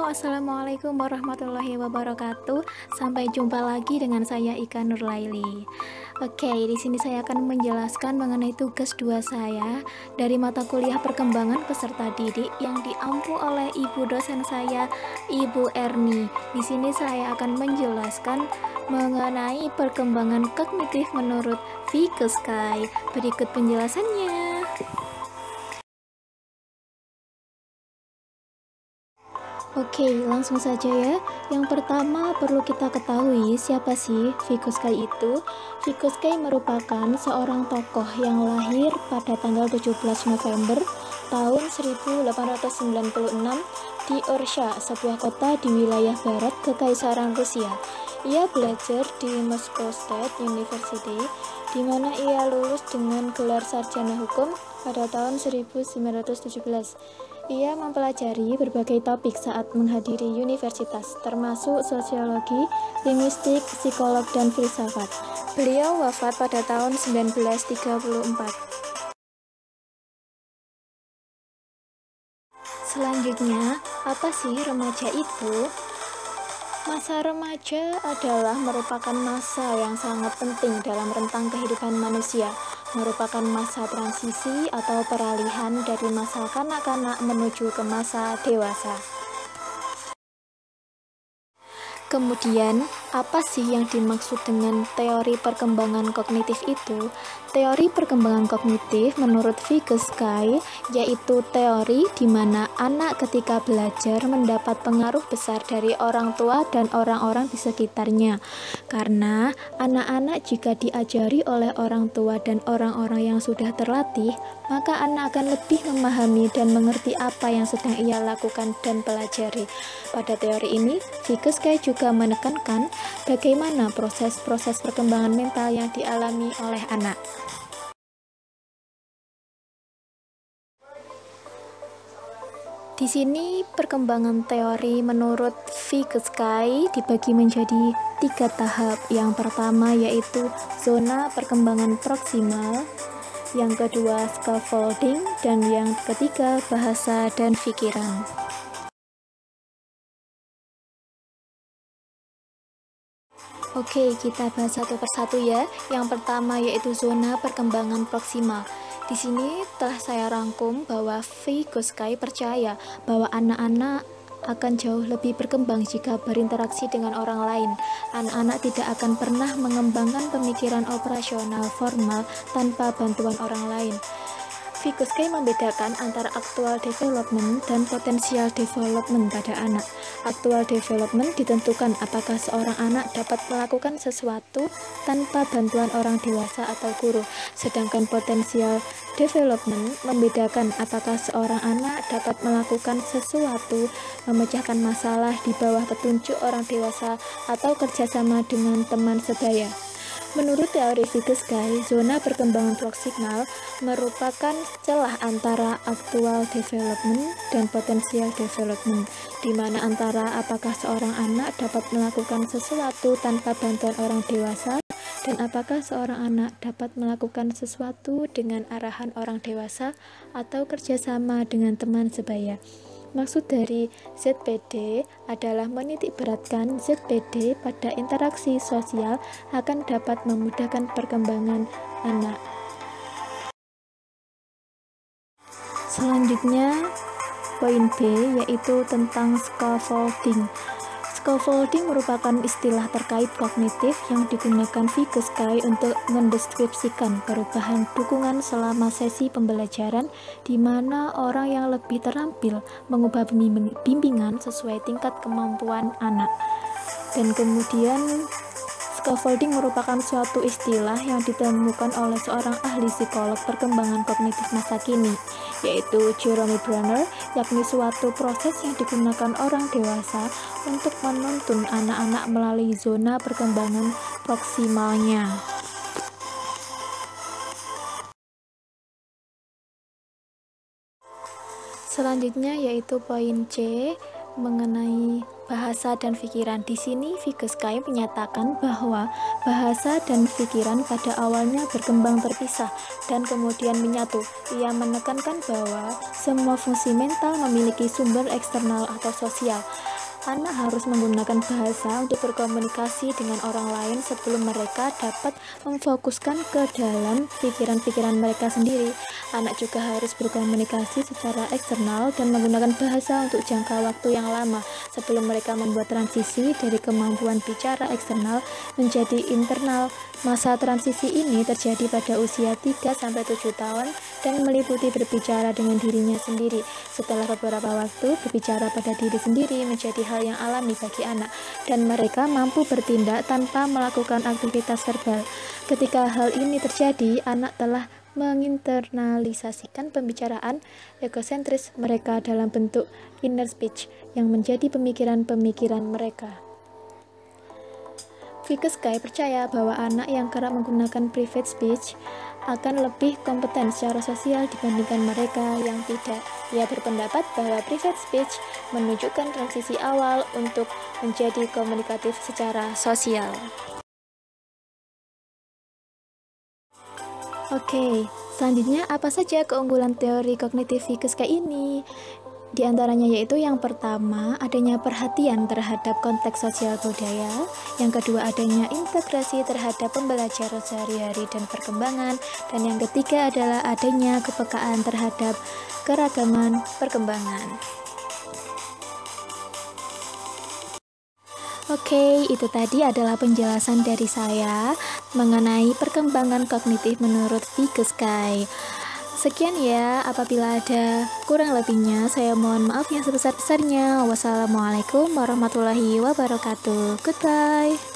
Assalamualaikum warahmatullahi wabarakatuh. Sampai jumpa lagi dengan saya Ika Nurlaili. Oke, di sini saya akan menjelaskan mengenai tugas 2 saya dari mata kuliah perkembangan peserta didik yang diampu oleh ibu dosen saya, Ibu Erni. Di sini saya akan menjelaskan mengenai perkembangan kognitif menurut Vygotsky. Berikut penjelasannya. Oke, langsung saja ya. Yang pertama perlu kita ketahui siapa sih Vygotsky itu. Vygotsky merupakan seorang tokoh yang lahir pada tanggal 17 November tahun 1896 di Orsha, sebuah kota di wilayah barat Kekaisaran Rusia. Ia belajar di Moscow State University, di mana ia lulus dengan gelar sarjana hukum pada tahun 1917. Ia mempelajari berbagai topik saat menghadiri universitas, termasuk sosiologi, linguistik, psikolog, dan filsafat. Beliau wafat pada tahun 1934. Selanjutnya, apa sih remaja itu? Masa remaja adalah merupakan masa yang sangat penting dalam rentang kehidupan manusia, merupakan masa transisi atau peralihan dari masa kanak-kanak menuju ke masa dewasa. Kemudian, apa sih yang dimaksud dengan teori perkembangan kognitif itu? Teori perkembangan kognitif menurut Vygotsky yaitu teori di mana anak ketika belajar mendapat pengaruh besar dari orang tua dan orang-orang di sekitarnya. Karena anak-anak jika diajari oleh orang tua dan orang-orang yang sudah terlatih, maka anak akan lebih memahami dan mengerti apa yang sedang ia lakukan dan pelajari. Pada teori ini, Vygotsky juga menekankan bagaimana proses-proses perkembangan mental yang dialami oleh anak. Di sini perkembangan teori menurut Vygotsky dibagi menjadi 3 tahap. Yang pertama yaitu zona perkembangan proksimal, yang kedua scaffolding, dan yang ketiga bahasa dan pikiran. Oke, kita bahas satu persatu ya. Yang pertama yaitu zona perkembangan proksimal. Di sini telah saya rangkum bahwa Vygotsky percaya bahwa anak-anak akan jauh lebih berkembang jika berinteraksi dengan orang lain. Anak-anak tidak akan pernah mengembangkan pemikiran operasional formal tanpa bantuan orang lain. Vygotsky membedakan antara actual development dan potential development pada anak. Actual development ditentukan apakah seorang anak dapat melakukan sesuatu tanpa bantuan orang dewasa atau guru, sedangkan potential development membedakan apakah seorang anak dapat melakukan sesuatu, memecahkan masalah di bawah petunjuk orang dewasa atau kerjasama dengan teman sebaya. Menurut teori Vygotsky, zona perkembangan proksimal merupakan celah antara actual development dan potential development, di mana antara apakah seorang anak dapat melakukan sesuatu tanpa bantuan orang dewasa dan apakah seorang anak dapat melakukan sesuatu dengan arahan orang dewasa atau kerjasama dengan teman sebaya. Maksud dari ZPD adalah menitikberatkan ZPD pada interaksi sosial akan dapat memudahkan perkembangan anak. Selanjutnya, poin B yaitu tentang scaffolding. Scaffolding merupakan istilah terkait kognitif yang digunakan Vygotsky untuk mendeskripsikan perubahan dukungan selama sesi pembelajaran di mana orang yang lebih terampil mengubah bimbingan sesuai tingkat kemampuan anak. Dan kemudian scaffolding merupakan suatu istilah yang ditemukan oleh seorang ahli psikolog perkembangan kognitif masa kini, yaitu Jeremy Brenner, yakni suatu proses yang digunakan orang dewasa untuk menuntun anak-anak melalui zona perkembangan proksimalnya. Selanjutnya yaitu poin C mengenai bahasa dan pikiran. Di sini Vygotsky menyatakan bahwa bahasa dan pikiran pada awalnya berkembang terpisah dan kemudian menyatu. Ia menekankan bahwa semua fungsi mental memiliki sumber eksternal atau sosial. anak harus menggunakan bahasa untuk berkomunikasi dengan orang lain sebelum mereka dapat memfokuskan ke dalam pikiran-pikiran mereka sendiri. Anak juga harus berkomunikasi secara eksternal dan menggunakan bahasa untuk jangka waktu yang lama sebelum mereka membuat transisi dari kemampuan bicara eksternal menjadi internal. Masa transisi ini terjadi pada usia 3-7 tahun dan meliputi berbicara dengan dirinya sendiri. Setelah beberapa waktu, berbicara pada diri sendiri menjadi hal yang alami bagi anak, dan mereka mampu bertindak tanpa melakukan aktivitas verbal. Ketika hal ini terjadi, anak telah menginternalisasikan pembicaraan egosentris mereka dalam bentuk inner speech yang menjadi pemikiran-pemikiran mereka. Vygotsky percaya bahwa anak yang kerap menggunakan private speech akan lebih kompeten secara sosial dibandingkan mereka yang tidak. Ia berpendapat bahwa private speech menunjukkan transisi awal untuk menjadi komunikatif secara sosial. Oke, selanjutnya apa saja keunggulan teori kognitif Vygotsky ini? Di antaranya yaitu yang pertama, adanya perhatian terhadap konteks sosial budaya. Yang kedua, adanya integrasi terhadap pembelajaran sehari-hari dan perkembangan. Dan yang ketiga adalah adanya kepekaan terhadap keragaman perkembangan. Oke, itu tadi adalah penjelasan dari saya mengenai perkembangan kognitif menurut Vygotsky. Sekian ya, apabila ada kurang lebihnya, saya mohon maaf yang sebesar-besarnya. Wassalamualaikum warahmatullahi wabarakatuh. Goodbye.